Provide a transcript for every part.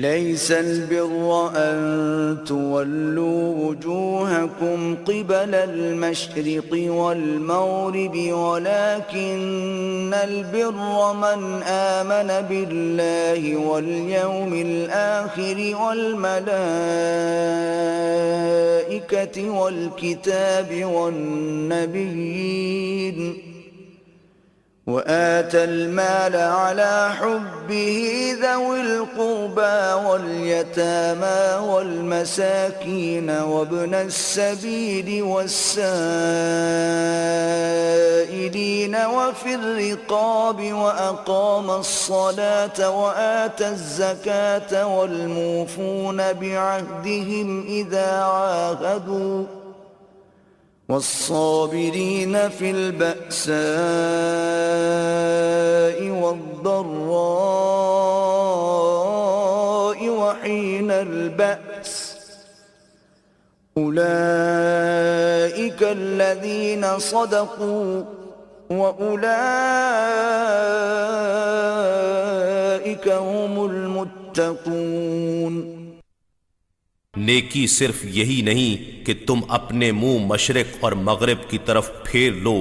ليس البر أن تولوا وجوهكم قبل المشرق والمغرب ولكن البر من آمن بالله واليوم الآخر والملائكة والكتاب والنبيين وآتى المال على حبه ذوي القربى واليتامى والمساكين وابن السبيل والسائلين وفي الرقاب وأقام الصلاة وآتى الزكاة والموفون بعهدهم إذا عاهدوا والصابرين في البأساء والضراء وحين البأس أولئك الذين صدقوا وأولئك هم المتقون۔ نیکی صرف یہی نہیں کہ تم اپنے منہ مشرق اور مغرب کی طرف پھیر لو،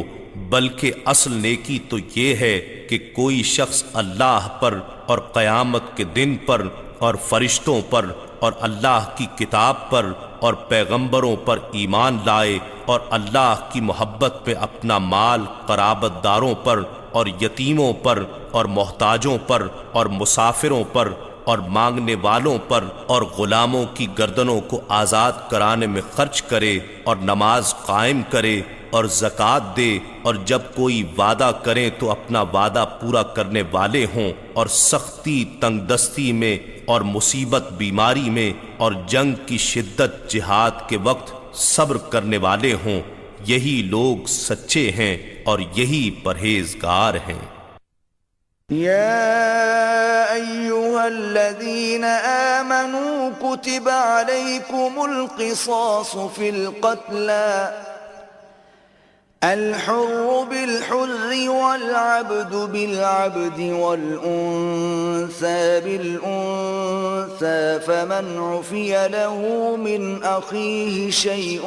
بلکہ اصل نیکی تو یہ ہے کہ کوئی شخص اللہ پر اور قیامت کے دن پر اور فرشتوں پر اور اللہ کی کتاب پر اور پیغمبروں پر ایمان لائے اور اللہ کی محبت میں اپنا مال قرابت داروں پر اور یتیموں پر اور محتاجوں پر اور مسافروں پر اور مانگنے والوں پر اور غلاموں کی گردنوں کو آزاد کرانے میں خرچ کرے اور نماز قائم کرے اور زکوٰۃ دے، اور جب کوئی وعدہ کریں تو اپنا وعدہ پورا کرنے والے ہوں، اور سختی تنگ دستی میں اور مصیبت بیماری میں اور جنگ کی شدت جہاد کے وقت صبر کرنے والے ہوں، یہی لوگ سچے ہیں اور یہی پرہیزگار ہیں۔ يا أيها الذين آمنوا كتب عليكم القصاص في القتلى الحر بالحر والعبد بالعبد والأنثى بالأنثى فمن عفي له من أخيه شيء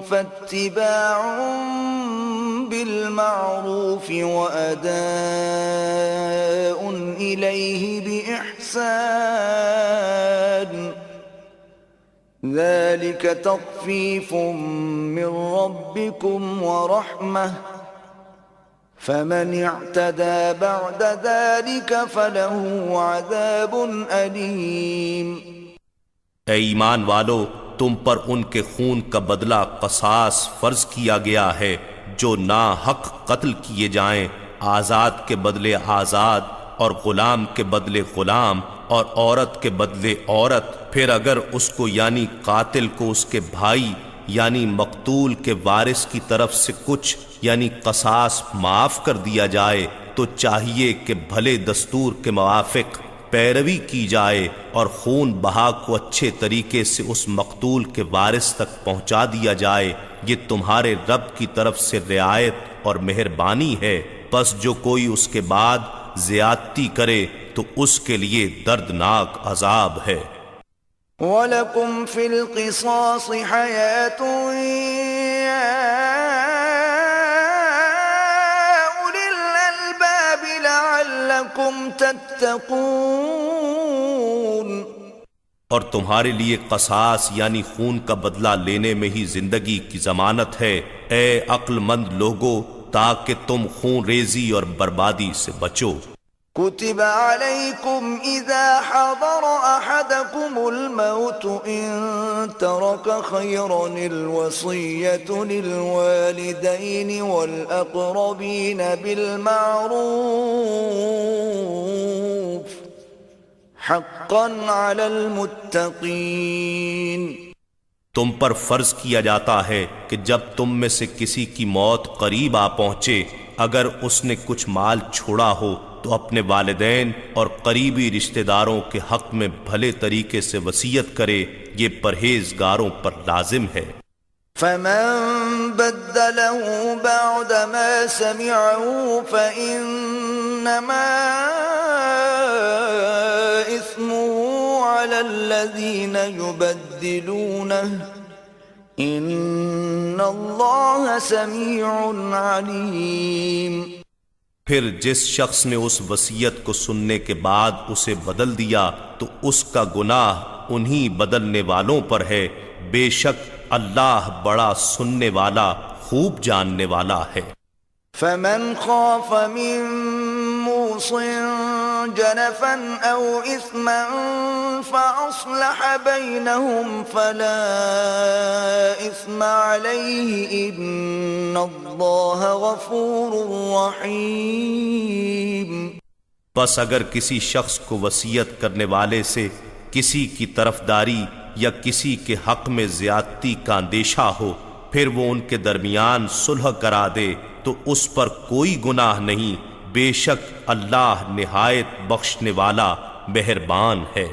فاتباع بالمعروف وأداء إليه بإحسان ذلك تخفيف من ربكم ورحمة فمن اعتدى بعد ذلك فله عذاب أليم۔ اے ایمان والو، تم پر ان کے خون کا بدلہ قصاص فرض کیا گیا ہے جو ناحق قتل کیے جائیں، آزاد کے بدلے آزاد اور غلام کے بدلے غلام اور عورت کے بدلے عورت۔ پھر اگر اس کو یعنی قاتل کو اس کے بھائی یعنی مقتول کے وارث کی طرف سے کچھ یعنی قصاص معاف کر دیا جائے تو چاہیے کہ بھلے دستور کے موافق پیروی کی جائے اور خون بہا کو اچھے طریقے سے اس مقتول کے وارث تک پہنچا دیا جائے، یہ تمہارے رب کی طرف سے رعایت اور مہربانی ہے۔ پس جو کوئی اس کے بعد زیادتی کرے تو اس کے لیے دردناک عذاب ہے۔ وَلَكُمْ فِي الْقِصَاصِ حَيَاةٌ يَا أُولِي الْأَلْبَابِ لَعَلَّكُمْ تَتَّقُونَ۔ اور تمہارے لیے قصاص یعنی خون کا بدلہ لینے میں ہی زندگی کی ضمانت ہے، اے عقل مند لوگو، تاکہ تم خون ریزی اور بربادی سے بچو۔ كتب عليكم إذا حضر أحدكم الموت إن ترك خيرا الوصية للوالدين والأقربين بالمعروف حقا على المتقين۔ تم پر فرض کیا جاتا ہے کہ جب تم میں سے کسی کی موت قریب آ پہنچے، اگر اس نے کچھ مال چھوڑا ہو تو اپنے والدین اور قریبی رشتہ داروں کے حق میں بھلے طریقے سے وصیت کرے، یہ پرہیزگاروں پر لازم ہے۔ فمن بدله بعد ما سمعه فإنما إثمه على الذين يبدلونه ان اللہ سمیع علیم۔ پھر جس شخص نے اس وصیت کو سننے کے بعد اسے بدل دیا تو اس کا گناہ انہی بدلنے والوں پر ہے، بے شک اللہ بڑا سننے والا خوب جاننے والا ہے۔ فمن خاف من موص جنفا او اثما فاصلح بينهم فلا اثم عليه ان اللہ غفور رحیم۔ بس اگر کسی شخص کو وصیت کرنے والے سے کسی کی طرفداری یا کسی کے حق میں زیادتی کا اندیشہ ہو، پھر وہ ان کے درمیان صلح کرا دے تو اس پر کوئی گناہ نہیں، بے شک اللہ نہایت بخشنے والا مہربان ہے۔